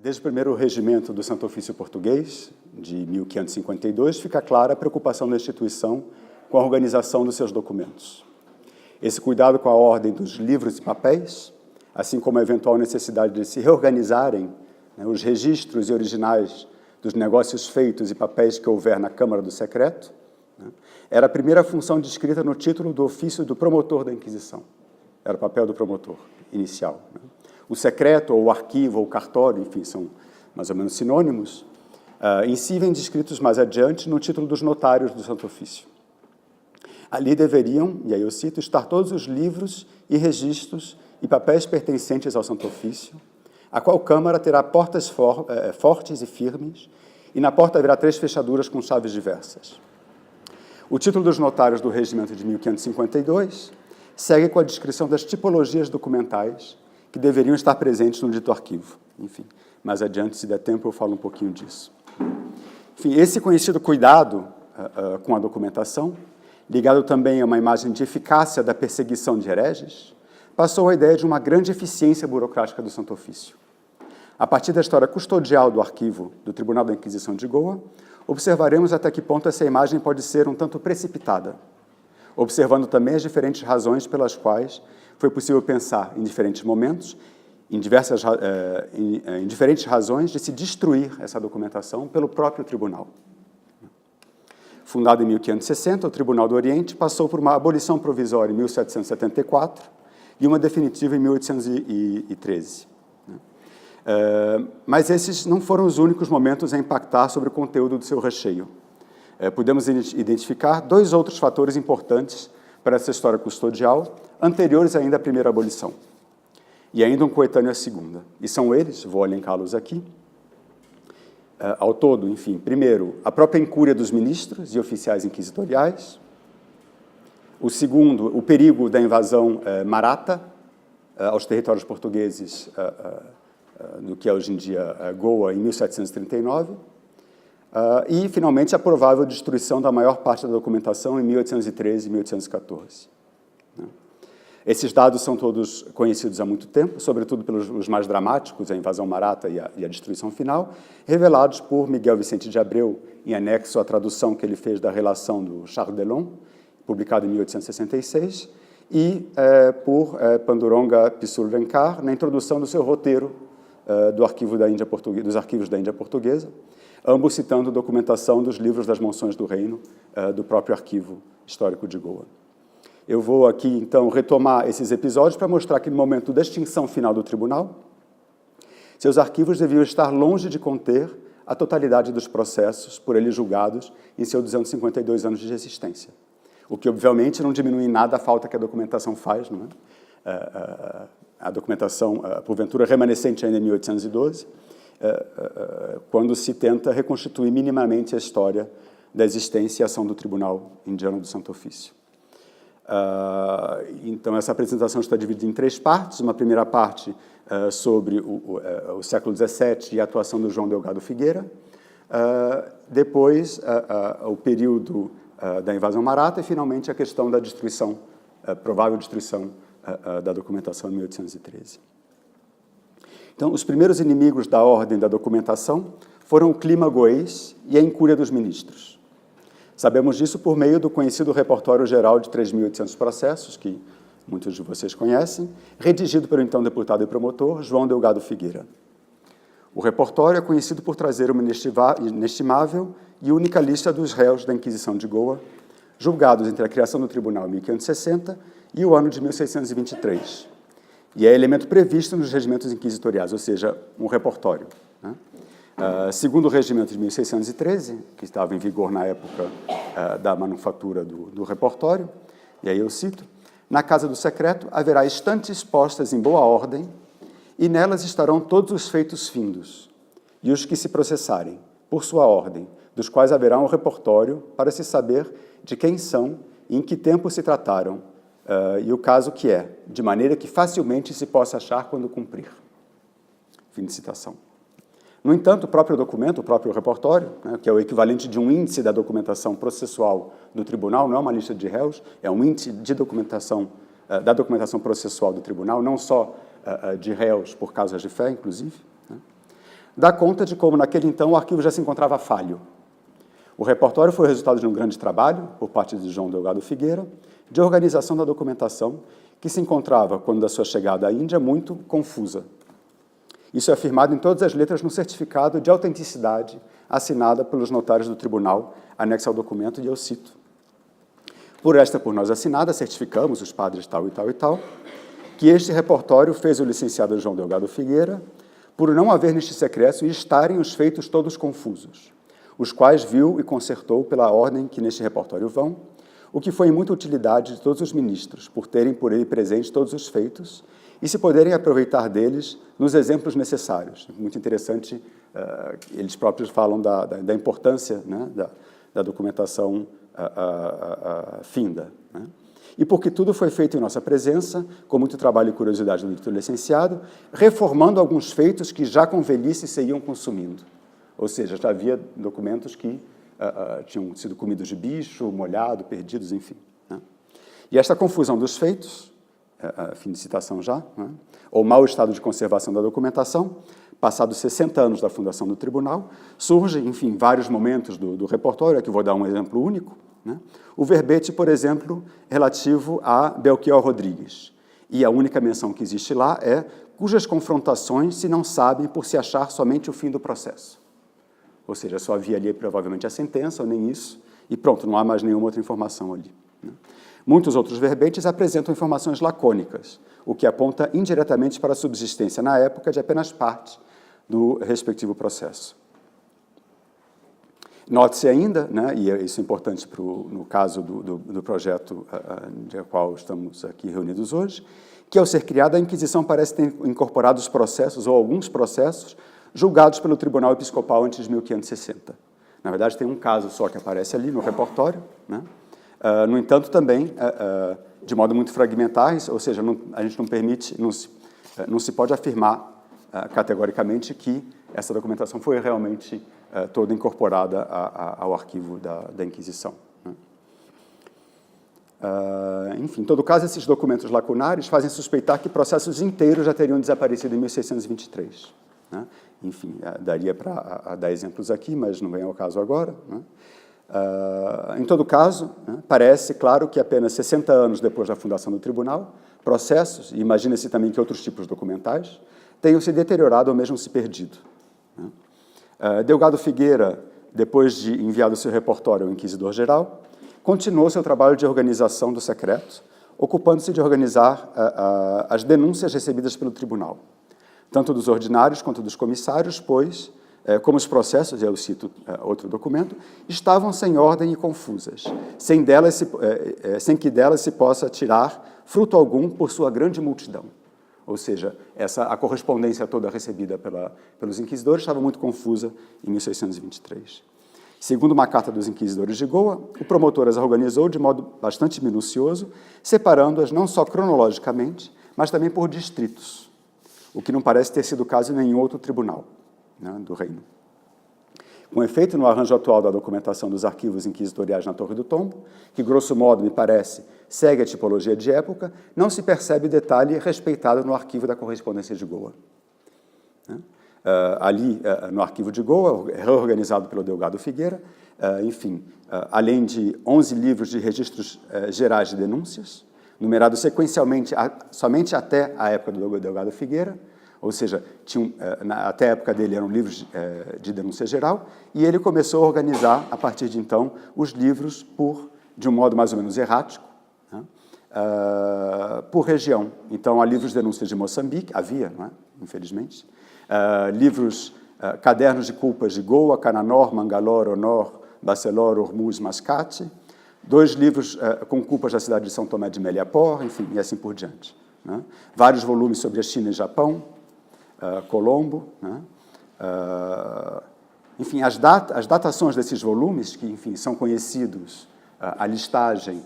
Desde o primeiro regimento do Santo Ofício Português, de 1552, fica clara a preocupação da instituição com a organização dos seus documentos. Esse cuidado com a ordem dos livros e papéis, assim como a eventual necessidade de se reorganizarem os registros e originais dos negócios feitos e papéis que houver na Câmara do Secreto, era a primeira função descrita no título do ofício do promotor da Inquisição. Era o papel do promotor inicial. O secreto, ou o arquivo, ou o cartório, enfim, são mais ou menos sinônimos, em si vêm descritos mais adiante no título dos notários do Santo Ofício. Ali deveriam, e aí eu cito, estar todos os livros e registros e papéis pertencentes ao Santo Ofício, a qual Câmara terá portas fortes e firmes, e na porta haverá 3 fechaduras com chaves diversas. O título dos notários do regimento de 1552 segue com a descrição das tipologias documentais que deveriam estar presentes no dito arquivo. Enfim, mais adiante, se der tempo, eu falo um pouquinho disso. Enfim, esse conhecido cuidado com a documentação, ligado também a uma imagem de eficácia da perseguição de hereges, passou a ideia de uma grande eficiência burocrática do Santo Ofício. A partir da história custodial do arquivo do Tribunal da Inquisição de Goa, observaremos até que ponto essa imagem pode ser um tanto precipitada, observando também as diferentes razões pelas quais foi possível pensar em diferentes momentos, em diferentes razões de se destruir essa documentação pelo próprio tribunal. Fundado em 1560, o Tribunal do Oriente passou por uma abolição provisória em 1774 e uma definitiva em 1813. Mas esses não foram os únicos momentos a impactar sobre o conteúdo do seu recheio. Podemos identificar 2 outros fatores importantes para essa história custodial, anteriores ainda à primeira abolição, e ainda um coetâneo à segunda. E são eles, vou elencá-los aqui, ao todo, enfim, primeiro, a própria incúria dos ministros e oficiais inquisitoriais. O segundo, o perigo da invasão maratha aos territórios portugueses no que é hoje em dia Goa, em 1739. E, finalmente, a provável destruição da maior parte da documentação em 1813 e 1814. Esses dados são todos conhecidos há muito tempo, sobretudo pelos mais dramáticos, a invasão maratha e a destruição final, revelados por Miguel Vicente de Abreu, em anexo à tradução que ele fez da relação do Charles Delon, publicada em 1866, e por Panduronga Pissurvenkar, na introdução do seu roteiro dos arquivos da Índia Portuguesa, ambos citando documentação dos livros das Monções do Reino, do próprio arquivo histórico de Goa. Eu vou aqui, então, retomar esses episódios para mostrar que, no momento da extinção final do tribunal, seus arquivos deviam estar longe de conter a totalidade dos processos por ele julgados em seus 252 anos de existência. O que, obviamente, não diminui em nada a falta que a documentação faz, não é? A documentação, porventura, remanescente ainda em 1812, quando se tenta reconstituir minimamente a história da existência e ação do Tribunal Indiano do Santo Ofício. Então, essa apresentação está dividida em 3 partes. Uma primeira parte sobre o século XVII e a atuação do João Delgado Figueira. Depois, o período da invasão maratha e, finalmente, a questão da destruição, provável destruição da documentação em 1813. Então, os primeiros inimigos da ordem da documentação foram o clima goês e a incúria dos ministros. Sabemos disso por meio do conhecido repertório geral de 3.800 processos, que muitos de vocês conhecem, redigido pelo então deputado e promotor João Delgado Figueira. O repertório é conhecido por trazer uma inestimável e única lista dos réus da Inquisição de Goa, julgados entre a criação do tribunal em 1560 e o ano de 1623. E é elemento previsto nos regimentos inquisitoriais, ou seja, um repertório, né? Segundo o regimento de 1613, que estava em vigor na época da manufatura do repertório, e aí eu cito, na Casa do Secreto haverá estantes postas em boa ordem e nelas estarão todos os feitos findos e os que se processarem, por sua ordem, dos quais haverá um repertório para se saber de quem são e em que tempo se trataram, e o caso que é, de maneira que facilmente se possa achar quando cumprir. Fim de citação. No entanto, o próprio documento, o próprio repertório, né, que é o equivalente de um índice da documentação processual do tribunal, não é uma lista de réus, é um índice de documentação, da documentação processual do tribunal, não só de réus por causas de fé, inclusive, né, dá conta de como, naquele então, o arquivo já se encontrava falho. O repertório foi o resultado de um grande trabalho, por parte de João Delgado Figueira, de organização da documentação, que se encontrava, quando da sua chegada à Índia, muito confusa. Isso é afirmado em todas as letras no certificado de autenticidade assinada pelos notários do tribunal, anexo ao documento, e eu cito: por nós assinada, certificamos, os padres tal e tal e tal, que este repertório fez o licenciado João Delgado Figueira, por não haver neste secreto e estarem os feitos todos confusos, os quais viu e consertou pela ordem que neste repertório vão, o que foi em muita utilidade de todos os ministros, por terem por ele presentes todos os feitos e se poderem aproveitar deles nos exemplos necessários. Muito interessante, eles próprios falam da importância, né, da documentação finda, né? E porque tudo foi feito em nossa presença, com muito trabalho e curiosidade do doutor licenciado, reformando alguns feitos que já com velhice se iam consumindo. Ou seja, já havia documentos que tinham sido comidos de bicho, molhado, perdidos, enfim, né? E esta confusão dos feitos, fim de citação já, né, ou mau estado de conservação da documentação, passados 60 anos da fundação do tribunal, surge, enfim, vários momentos do repertório, aqui vou dar um exemplo único, né? O verbete, por exemplo, relativo a Belchior Rodrigues, e a única menção que existe lá é cujas confrontações se não sabem por se achar somente o fim do processo. Ou seja, só havia ali provavelmente a sentença, ou nem isso, e pronto, não há mais nenhuma outra informação ali, né? Muitos outros verbetes apresentam informações lacônicas, o que aponta indiretamente para a subsistência, na época, de apenas parte do respectivo processo. Note-se ainda, né, e isso é importante no caso do projeto de qual estamos aqui reunidos hoje, que ao ser criada, a Inquisição parece ter incorporado os processos, ou alguns processos, julgados pelo Tribunal Episcopal antes de 1560. Na verdade, tem um caso só que aparece ali no repertório, né? No entanto, também, de modo muito fragmentar, ou seja, a gente não permite, não se pode afirmar categoricamente que essa documentação foi realmente toda incorporada ao arquivo da Inquisição, né? Enfim, em todo caso, esses documentos lacunares fazem suspeitar que processos inteiros já teriam desaparecido em 1623, né? Enfim, daria para dar exemplos aqui, mas não vem ao caso agora, né? Em todo caso, né, parece claro que apenas 60 anos depois da fundação do tribunal, processos, e imagina-se também que outros tipos documentais, tenham se deteriorado ou mesmo se perdido, né? Delgado Figueira, depois de enviado seu repertório ao Inquisidor-Geral, continuou seu trabalho de organização do secreto, ocupando-se de organizar as denúncias recebidas pelo tribunal, tanto dos ordinários quanto dos comissários, pois, como os processos, eu cito outro documento, estavam sem ordem e confusas, sem que delas se possa tirar fruto algum por sua grande multidão. Ou seja, a correspondência toda recebida pelos inquisidores estava muito confusa em 1623. Segundo uma carta dos inquisidores de Goa, o promotor as organizou de modo bastante minucioso, separando-as não só cronologicamente, mas também por distritos, o que não parece ter sido o caso em nenhum outro tribunal, né, do reino. Com efeito, no arranjo atual da documentação dos arquivos inquisitoriais na Torre do Tombo, que, grosso modo, me parece, segue a tipologia de época, não se percebe detalhe respeitado no arquivo da correspondência de Goa, né? Ali, no arquivo de Goa, reorganizado pelo Delgado Figueira, enfim, além de 11 livros de registros gerais de denúncias, numerados sequencialmente somente até a época do Delgado Figueira, ou seja, até a época dele eram livros de denúncia geral, e ele começou a organizar, a partir de então, os livros de um modo mais ou menos errático, né, por região. Então, há livros de denúncia de Moçambique, havia, não é? Infelizmente, cadernos de culpas de Goa, Cananor, Mangalore, Honor, Bacelor, Hormuz, Mascate, 2 livros com culpas da cidade de São Tomé de Meliapor, enfim, e assim por diante, né? Vários volumes sobre a China e Japão, Colombo, né? Enfim, as datações desses volumes, que, enfim, são conhecidos, a listagem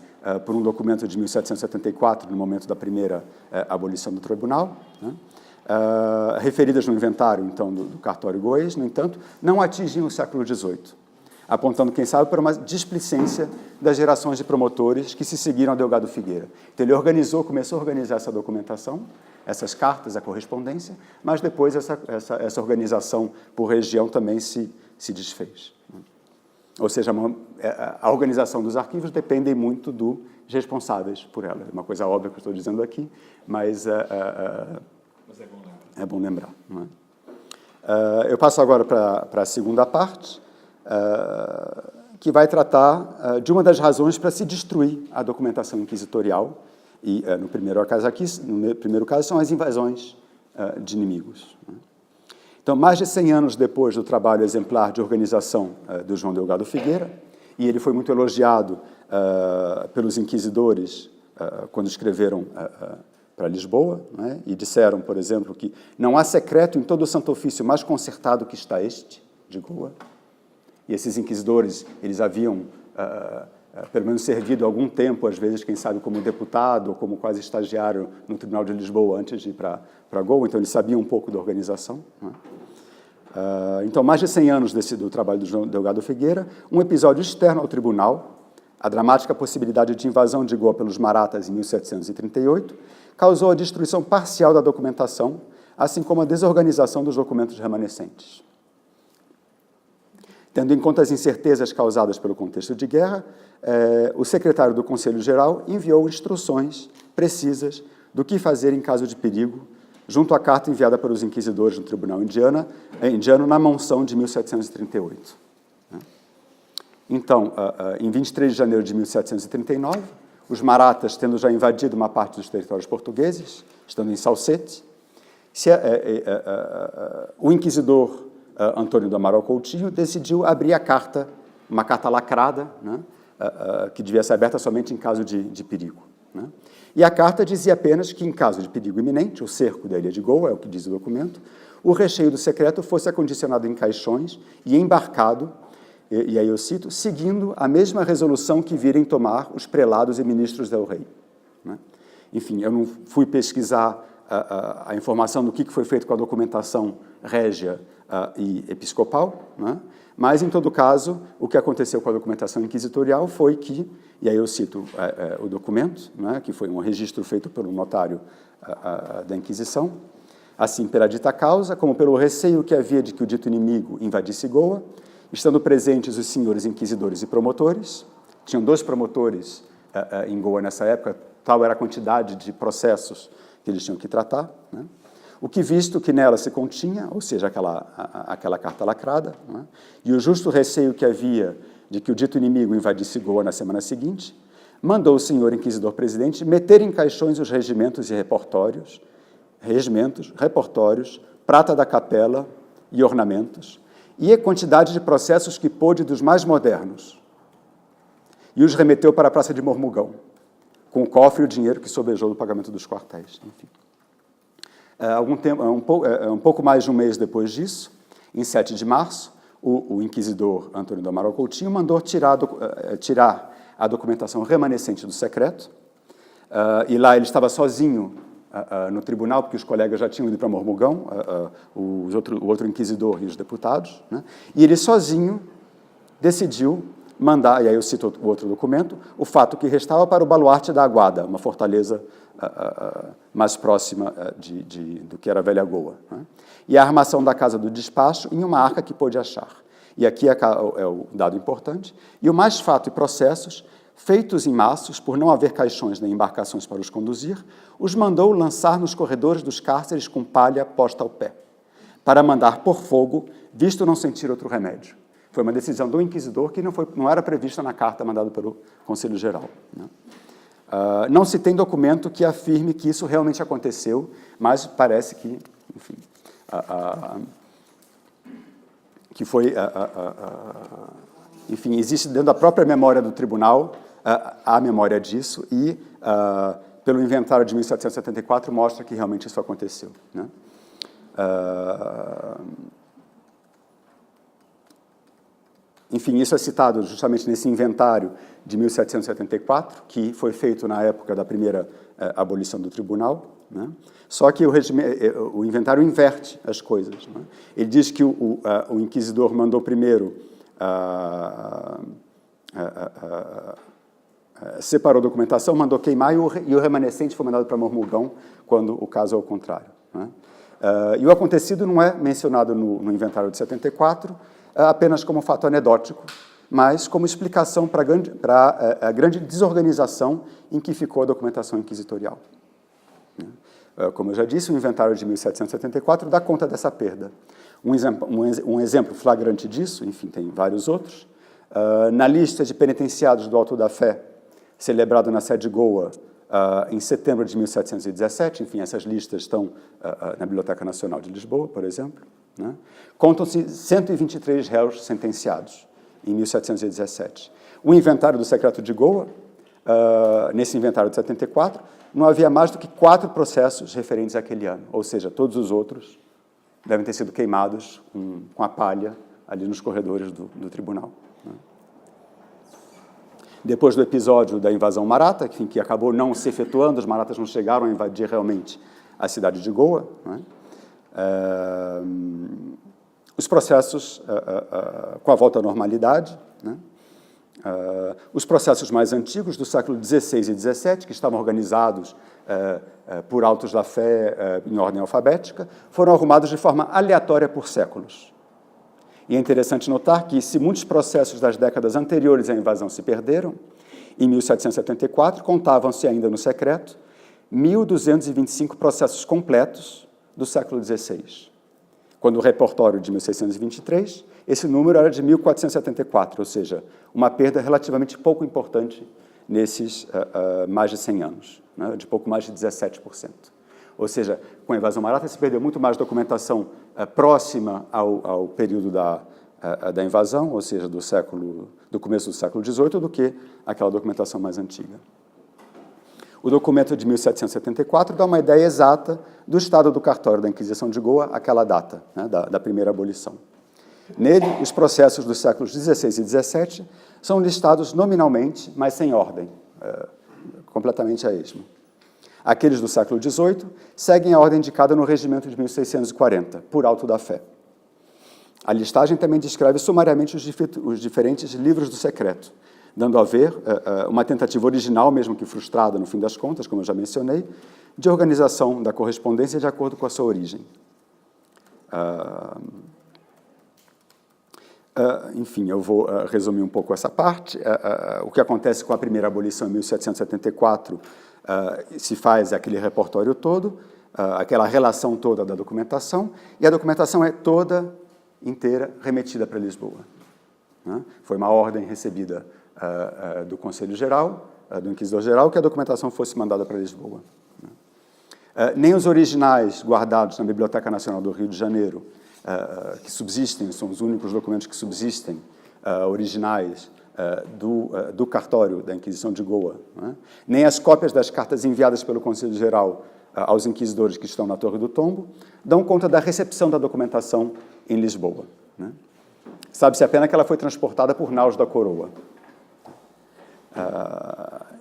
por um documento de 1774, no momento da primeira abolição do tribunal, né? Referidas no inventário, então, do cartório goês, no entanto, não atingem o século XVIII. apontando, quem sabe, para uma displicência das gerações de promotores que se seguiram a Delgado Figueira. Então, ele começou a organizar essa documentação, essas cartas, a correspondência, mas depois essa organização por região também se desfez. Ou seja, a organização dos arquivos depende muito dos responsáveis por ela. É uma coisa óbvia que eu estou dizendo aqui, mas é bom lembrar. Não é? Eu passo agora para a segunda parte, que vai tratar de uma das razões para se destruir a documentação inquisitorial. E no primeiro caso são as invasões de inimigos. Né? Então, mais de 100 anos depois do trabalho exemplar de organização do João Delgado Figueira, e ele foi muito elogiado pelos inquisidores quando escreveram para Lisboa, né? E disseram, por exemplo, que não há secreto em todo o Santo Ofício mais concertado que está este, de Goa. E esses inquisidores, eles haviam, pelo menos, servido algum tempo, às vezes, quem sabe, como deputado ou como quase estagiário no Tribunal de Lisboa antes de ir para Goa, então eles sabiam um pouco da organização. Né? Então, mais de 100 anos do trabalho do João Delgado Figueira, um episódio externo ao tribunal, a dramática possibilidade de invasão de Goa pelos Marathas em 1738, causou a destruição parcial da documentação, assim como a desorganização dos documentos remanescentes. Tendo em conta as incertezas causadas pelo contexto de guerra, o secretário do Conselho Geral enviou instruções precisas do que fazer em caso de perigo, junto à carta enviada pelos inquisidores no Tribunal indiano na monção de 1738. Então, em 23 de janeiro de 1739, os Marathas, tendo já invadido uma parte dos territórios portugueses, estando em Salsete, o inquisidor Antônio do Amaral Coutinho decidiu abrir a carta, uma carta lacrada, né, que devia ser aberta somente em caso de perigo. Né? E a carta dizia apenas que, em caso de perigo iminente, o cerco da ilha de Goa, é o que diz o documento, o recheio do secreto fosse acondicionado em caixões e embarcado, e aí eu cito, seguindo a mesma resolução que virem tomar os prelados e ministros del rei. Né? Enfim, eu não fui pesquisar a informação do que foi feito com a documentação régia e episcopal, né? Mas, em todo caso, o que aconteceu com a documentação inquisitorial foi que, e aí eu cito o documento, né, que foi um registro feito pelo notário da Inquisição, assim, pela dita causa, como pelo receio que havia de que o dito inimigo invadisse Goa, estando presentes os senhores inquisidores e promotores, tinham 2 promotores em Goa nessa época, tal era a quantidade de processos que eles tinham que tratar, né? O que visto que nela se continha, ou seja, aquela carta lacrada, né? E o justo receio que havia de que o dito inimigo invadisse Goa na semana seguinte, mandou o senhor inquisidor-presidente meter em caixões os regimentos, repertórios, prata da capela e ornamentos, e a quantidade de processos que pôde dos mais modernos, e os remeteu para a Praça de Mormugão, com o cofre e o dinheiro que sobejou do pagamento dos quartéis. Enfim. Um pouco mais de um mês depois disso, em 7 de março, o inquisidor Antônio do Amaral Coutinho mandou tirar a documentação remanescente do secreto, e lá ele estava sozinho no tribunal, porque os colegas já tinham ido para Mormugão, o outro inquisidor e os deputados, né? E ele sozinho decidiu mandar, e aí eu cito o outro documento, o fato que restava para o baluarte da Aguada, uma fortaleza mais próxima do que era a Velha Goa, né? E a armação da casa do despacho em uma arca que pôde achar. E aqui é o dado importante. E o mais fato e processos, feitos em maços, por não haver caixões nem embarcações para os conduzir, os mandou lançar nos corredores dos cárceres com palha posta ao pé, para mandar por fogo, visto não sentir outro remédio. Foi uma decisão do inquisidor que não era prevista na carta mandada pelo Conselho Geral, né? Não se tem documento que afirme que isso realmente aconteceu, mas parece que, enfim, que foi, enfim, existe dentro da própria memória do tribunal a memória disso e, pelo inventário de 1774, mostra que realmente isso aconteceu, né? Enfim, isso é citado justamente nesse inventário de 1774, que foi feito na época da primeira abolição do tribunal, né? Só que o inventário inverte as coisas, né? Ele diz que o inquisidor mandou primeiro separou a documentação, mandou queimar, e o remanescente foi mandado para Mormugão, quando o caso é o contrário, né? E o acontecido não é mencionado no inventário de 74, apenas como fato anedótico, mas como explicação para a grande desorganização em que ficou a documentação inquisitorial. Como eu já disse, o inventário de 1774 dá conta dessa perda. Um exemplo flagrante disso, enfim, tem vários outros, na lista de penitenciados do Auto da Fé, celebrado na sede de Goa em setembro de 1717, enfim, essas listas estão na Biblioteca Nacional de Lisboa, por exemplo, né? Contam-se 123 réus sentenciados em 1717. O inventário do secreto de Goa, nesse inventário de 74, não havia mais do que 4 processos referentes àquele ano, ou seja, todos os outros devem ter sido queimados com a palha ali nos corredores do tribunal, né? Depois do episódio da invasão maratha, que acabou não se efetuando, os marathas não chegaram a invadir realmente a cidade de Goa, né? Os processos com a volta à normalidade, né? Os processos mais antigos, do século XVI e XVII, que estavam organizados por autos da fé em ordem alfabética, foram arrumados de forma aleatória por séculos. E é interessante notar que, se muitos processos das décadas anteriores à invasão se perderam, em 1774 contavam-se ainda no secreto 1.225 processos completos do século XVI. Quando o repertório de 1623, esse número era de 1.474, ou seja, uma perda relativamente pouco importante nesses mais de 100 anos, né, de pouco mais de 17%. Ou seja, com a invasão maratha se perdeu muito mais documentação próxima ao período da invasão, ou seja, do começo do século XVIII, do que aquela documentação mais antiga. O documento de 1774 dá uma ideia exata do estado do cartório da Inquisição de Goa àquela data, né, da primeira abolição. Nele, os processos dos séculos XVI e XVII são listados nominalmente, mas sem ordem, completamente a esmo. Aqueles do século XVIII seguem a ordem indicada no regimento de 1640, por auto da fé. A listagem também descreve sumariamente os diferentes livros do secreto, dando a ver uma tentativa original, mesmo que frustrada no fim das contas, como eu já mencionei, de organização da correspondência de acordo com a sua origem. Enfim, eu vou resumir um pouco essa parte. O que acontece com a primeira abolição em 1774 se faz aquele repertório todo, aquela relação toda da documentação, e a documentação é toda inteira remetida para Lisboa, né? Foi uma ordem recebida do Conselho Geral, do Inquisidor Geral, que a documentação fosse mandada para Lisboa, né? Nem os originais guardados na Biblioteca Nacional do Rio de Janeiro, que subsistem, são os únicos documentos que subsistem, originais, do cartório da Inquisição de Goa, né? Nem as cópias das cartas enviadas pelo Conselho Geral aos inquisidores que estão na Torre do Tombo dão conta da recepção da documentação em Lisboa, né? Sabe-se apenas que ela foi transportada por naus da coroa.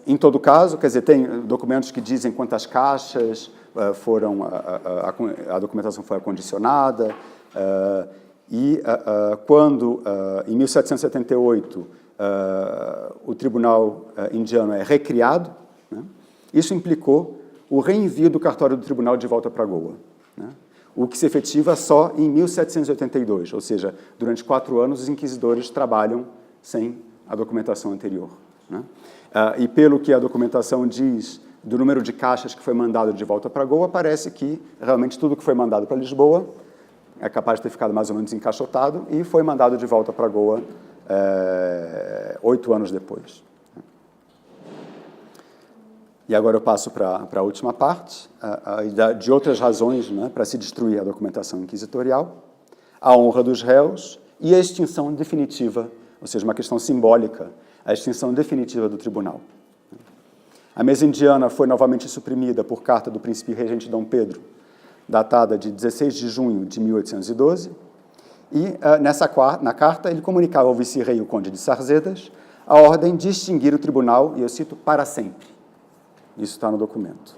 Em todo caso, quer dizer, tem documentos que dizem quantas caixas foram, a documentação foi acondicionada, quando, em 1778, o tribunal indiano é recriado, né? Isso implicou o reenvio do cartório do tribunal de volta para Goa, né? O que se efetiva só em 1782, ou seja, durante 4 anos os inquisidores trabalham sem a documentação anterior, né? E pelo que a documentação diz do número de caixas que foi mandado de volta para Goa, parece que realmente tudo que foi mandado para Lisboa é capaz de ter ficado mais ou menos encaixotado e foi mandado de volta para Goa 8 anos depois. E agora eu passo para a última parte, de outras razões, né, para se destruir a documentação inquisitorial, a honra dos réus e a extinção definitiva, ou seja, uma questão simbólica, a extinção definitiva do tribunal. A mesa indiana foi novamente suprimida por carta do príncipe regente Dom Pedro, datada de 16 de junho de 1812, e na carta ele comunicava ao vice-rei, o conde de Sarzedas, a ordem de extinguir o tribunal, e eu cito, para sempre. Isso está no documento.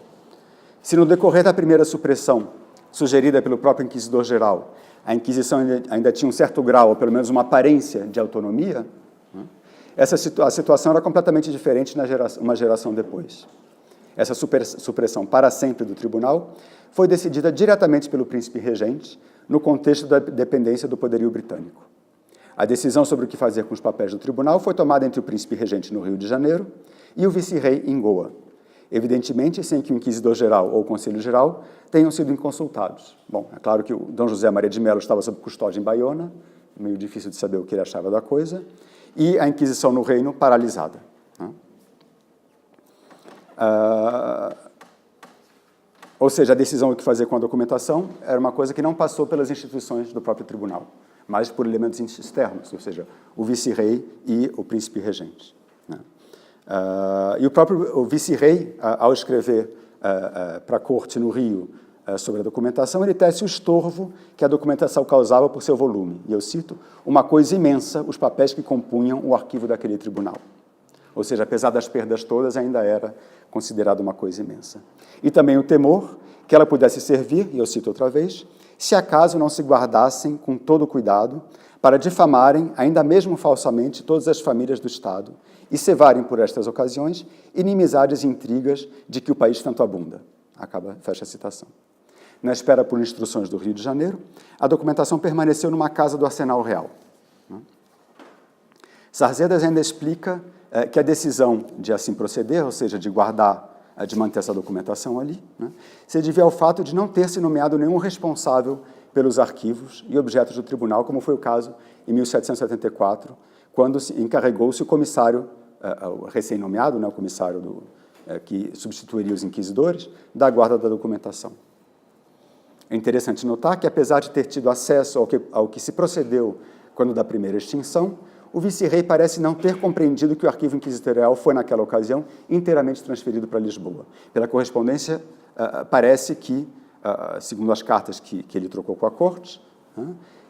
Se no decorrer da primeira supressão sugerida pelo próprio inquisidor-geral, a Inquisição ainda tinha um certo grau, ou pelo menos uma aparência de autonomia, a situação era completamente diferente uma geração depois. Essa supressão para sempre do tribunal foi decidida diretamente pelo príncipe regente no contexto da dependência do poderio britânico. A decisão sobre o que fazer com os papéis do tribunal foi tomada entre o príncipe regente no Rio de Janeiro e o vice-rei em Goa, evidentemente sem que o inquisidor-geral ou o conselho-geral tenham sido consultados. Bom, é claro que o Dom José Maria de Melo estava sob custódia em Baiona, meio difícil de saber o que ele achava da coisa, e a Inquisição no Reino paralisada. Ou seja, a decisão do que fazer com a documentação era uma coisa que não passou pelas instituições do próprio tribunal, mas por elementos externos, ou seja, o vice-rei e o príncipe regente. E o próprio vice-rei, ao escrever para a corte no Rio sobre a documentação, ele tece o estorvo que a documentação causava por seu volume. E eu cito, uma coisa imensa, os papéis que compunham o arquivo daquele tribunal. Ou seja, apesar das perdas todas, ainda era considerada uma coisa imensa. E também o temor que ela pudesse servir, e eu cito outra vez, se acaso não se guardassem com todo cuidado para difamarem, ainda mesmo falsamente, todas as famílias do Estado e cevarem por estas ocasiões inimizades e intrigas de que o país tanto abunda. Fecha a citação. Na espera por instruções do Rio de Janeiro, a documentação permaneceu numa casa do Arsenal Real. Sarzedas ainda explica que a decisão de assim proceder, ou seja, de guardar, de manter essa documentação ali, se devia ao fato de não ter se nomeado nenhum responsável pelos arquivos e objetos do tribunal, como foi o caso em 1774, quando encarregou-se o comissário, recém-nomeado, o comissário que substituiria os inquisidores, da guarda da documentação. É interessante notar que, apesar de ter tido acesso ao que se procedeu quando da primeira extinção, o vice-rei parece não ter compreendido que o arquivo inquisitorial foi, naquela ocasião, inteiramente transferido para Lisboa. Pela correspondência, parece que, segundo as cartas que ele trocou com a corte,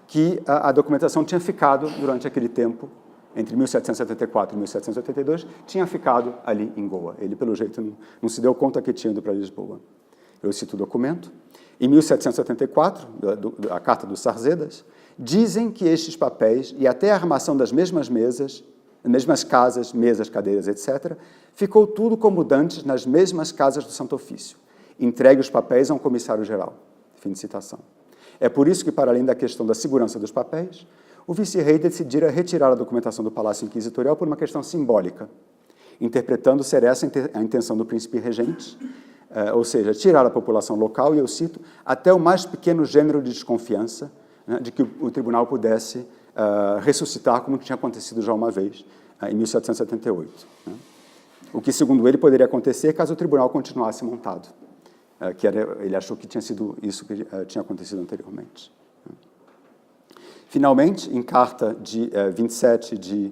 que a documentação tinha ficado, durante aquele tempo, entre 1774 e 1782, tinha ficado ali em Goa. Ele, pelo jeito, não se deu conta que tinha ido para Lisboa. Eu cito o documento. Em 1774, a Carta dos Sarzedas, dizem que estes papéis, e até a armação das mesmas mesas, mesmas casas, mesas, cadeiras, etc., ficou tudo como dantes nas mesmas casas do Santo Ofício. Entregue os papéis a um comissário-geral. Fim de citação. É por isso que, para além da questão da segurança dos papéis, o vice-rei decidira retirar a documentação do Palácio Inquisitorial por uma questão simbólica, interpretando ser essa a intenção do príncipe regente, ou seja, tirar a população local, e eu cito, até o mais pequeno gênero de desconfiança, de que o tribunal pudesse ressuscitar, como tinha acontecido já uma vez, em 1778. O que, segundo ele, poderia acontecer caso o tribunal continuasse montado, ele achou que tinha sido isso que tinha acontecido anteriormente. Finalmente, em carta de 27 de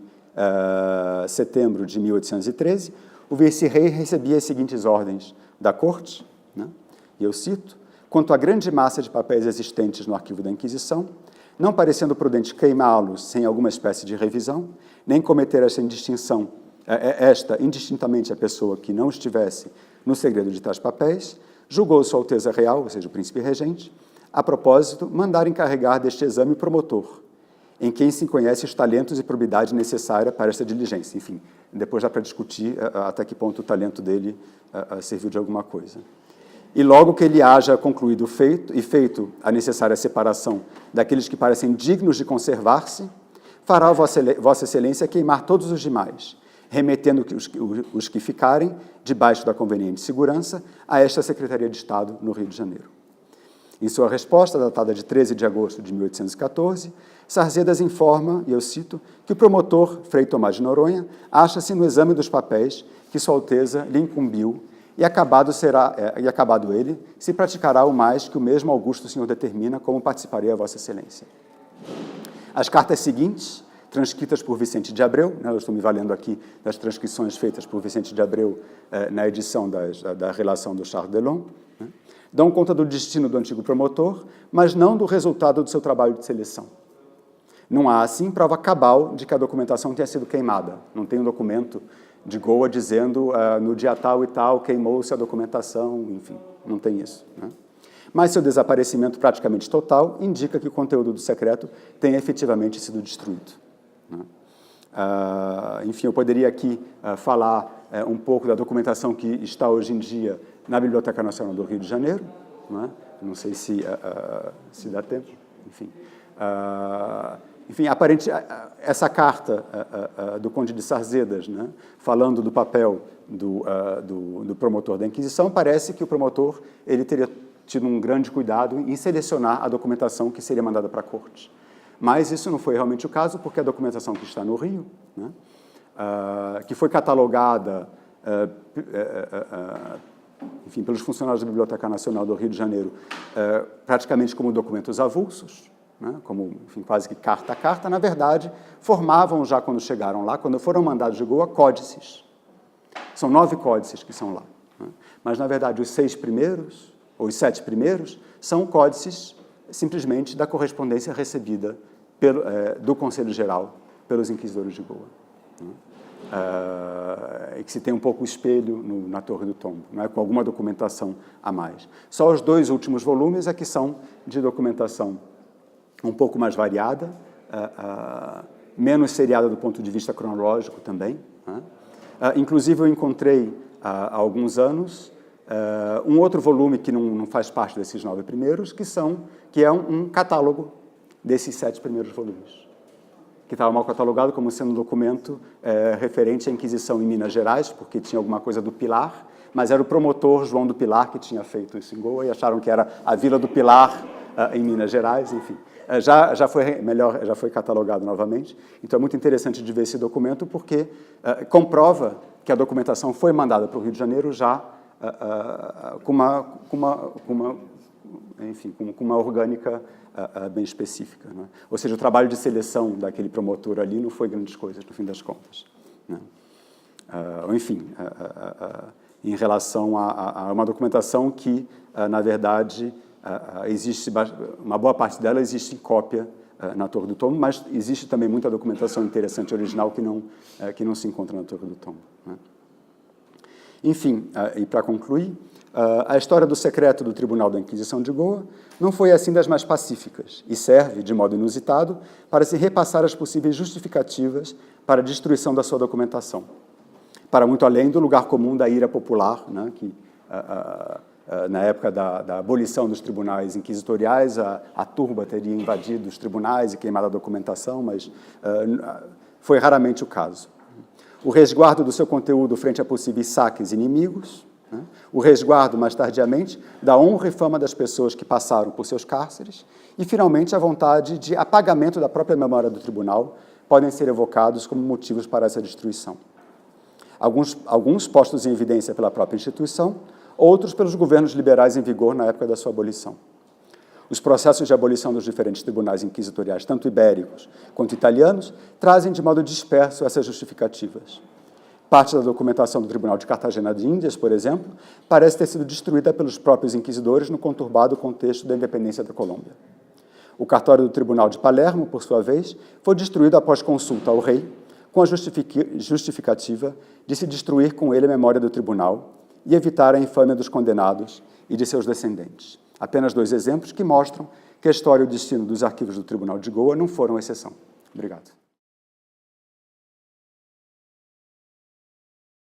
setembro de 1813, o vice-rei recebia as seguintes ordens da corte, e eu cito, quanto à grande massa de papéis existentes no arquivo da Inquisição, não parecendo prudente queimá-los sem alguma espécie de revisão, nem cometer indistintamente a pessoa que não estivesse no segredo de tais papéis, julgou Sua Alteza Real, ou seja, o príncipe regente, a propósito, mandar encarregar deste exame promotor, em quem se conhece os talentos e probidade necessária para esta diligência. Enfim, depois dá para discutir até que ponto o talento dele serviu de alguma coisa. E logo que ele haja concluído feito a necessária separação daqueles que parecem dignos de conservar-se, fará Vossa Excelência queimar todos os demais, remetendo os que ficarem, debaixo da conveniente segurança, a esta Secretaria de Estado no Rio de Janeiro. Em sua resposta, datada de 13 de agosto de 1814, Sarzedas informa, e eu cito, que o promotor, Frei Tomás de Noronha, acha-se no exame dos papéis que Sua Alteza lhe incumbiu e acabado ele, se praticará o mais que o mesmo Augusto Senhor determina como participaria a Vossa Excelência. As cartas seguintes, transcritas por Vicente de Abreu, eu estou me valendo aqui das transcrições feitas por Vicente de Abreu na edição da relação do Charles Delon, dão conta do destino do antigo promotor, mas não do resultado do seu trabalho de seleção. Não há, assim, prova cabal de que a documentação tenha sido queimada. Não tem um documento de Goa dizendo no dia tal e tal queimou-se a documentação, enfim, não tem isso. mas seu desaparecimento praticamente total indica que o conteúdo do secreto tenha efetivamente sido destruído. Enfim, eu poderia aqui falar um pouco da documentação que está hoje em dia na Biblioteca Nacional do Rio de Janeiro, não sei se dá tempo, enfim. Enfim, essa carta do Conde de Sarzedas, falando do papel do promotor da Inquisição, parece que o promotor ele teria tido um grande cuidado em selecionar a documentação que seria mandada para a corte. Mas isso não foi realmente o caso, porque a documentação que está no Rio, que foi catalogada enfim, pelos funcionários da Biblioteca Nacional do Rio de Janeiro, praticamente como documentos avulsos, como, enfim, quase que carta a carta, na verdade, formavam já, quando chegaram lá, quando foram mandados de Goa, códices. São 9 códices que são lá. Mas, na verdade, os 6 primeiros, ou os 7 primeiros, são códices simplesmente da correspondência recebida do Conselho Geral pelos inquisidores de Goa. E que se tem um pouco o espelho na Torre do Tombo, com alguma documentação a mais. Só os 2 últimos volumes é que são de documentação um pouco mais variada, menos seriada do ponto de vista cronológico também. Inclusive, eu encontrei, há alguns anos, um outro volume que não faz parte desses 9 primeiros, que é um catálogo desses 7 primeiros volumes, que estava mal catalogado como sendo um documento referente à Inquisição em Minas Gerais, porque tinha alguma coisa do Pilar, mas era o promotor João do Pilar que tinha feito isso em Goa, e acharam que era a Vila do Pilar em Minas Gerais, enfim. Já foi catalogado novamente, então é muito interessante de ver esse documento, porque comprova que a documentação foi mandada para o Rio de Janeiro já com uma orgânica bem específica. Ou seja, o trabalho de seleção daquele promotor ali não foi grandes coisas, no fim das contas. Enfim, em relação a uma documentação que, na verdade, existe uma boa parte dela existe em cópia na Torre do Tombo, mas existe também muita documentação interessante original que não se encontra na Torre do Tombo. Enfim, e para concluir, a história do secreto do Tribunal da Inquisição de Goa não foi assim das mais pacíficas e serve, de modo inusitado, para se repassar as possíveis justificativas para a destruição da sua documentação, para muito além do lugar comum da ira popular, que na época da abolição dos tribunais inquisitoriais, a turba teria invadido os tribunais e queimado a documentação, mas foi raramente o caso. O resguardo do seu conteúdo frente a possíveis saques inimigos, o resguardo, mais tardiamente, da honra e fama das pessoas que passaram por seus cárceres e, finalmente, a vontade de apagamento da própria memória do tribunal podem ser evocados como motivos para essa destruição. Alguns postos em evidência pela própria instituição, outros pelos governos liberais em vigor na época da sua abolição. Os processos de abolição dos diferentes tribunais inquisitoriais, tanto ibéricos quanto italianos, trazem de modo disperso essas justificativas. Parte da documentação do Tribunal de Cartagena de Índias, por exemplo, parece ter sido destruída pelos próprios inquisidores no conturbado contexto da independência da Colômbia. O cartório do Tribunal de Palermo, por sua vez, foi destruído após consulta ao rei, com a justificativa de se destruir com ele a memória do tribunal e evitar a infâmia dos condenados e de seus descendentes. Apenas 2 exemplos que mostram que a história e o destino dos arquivos do Tribunal de Goa não foram exceção. Obrigado.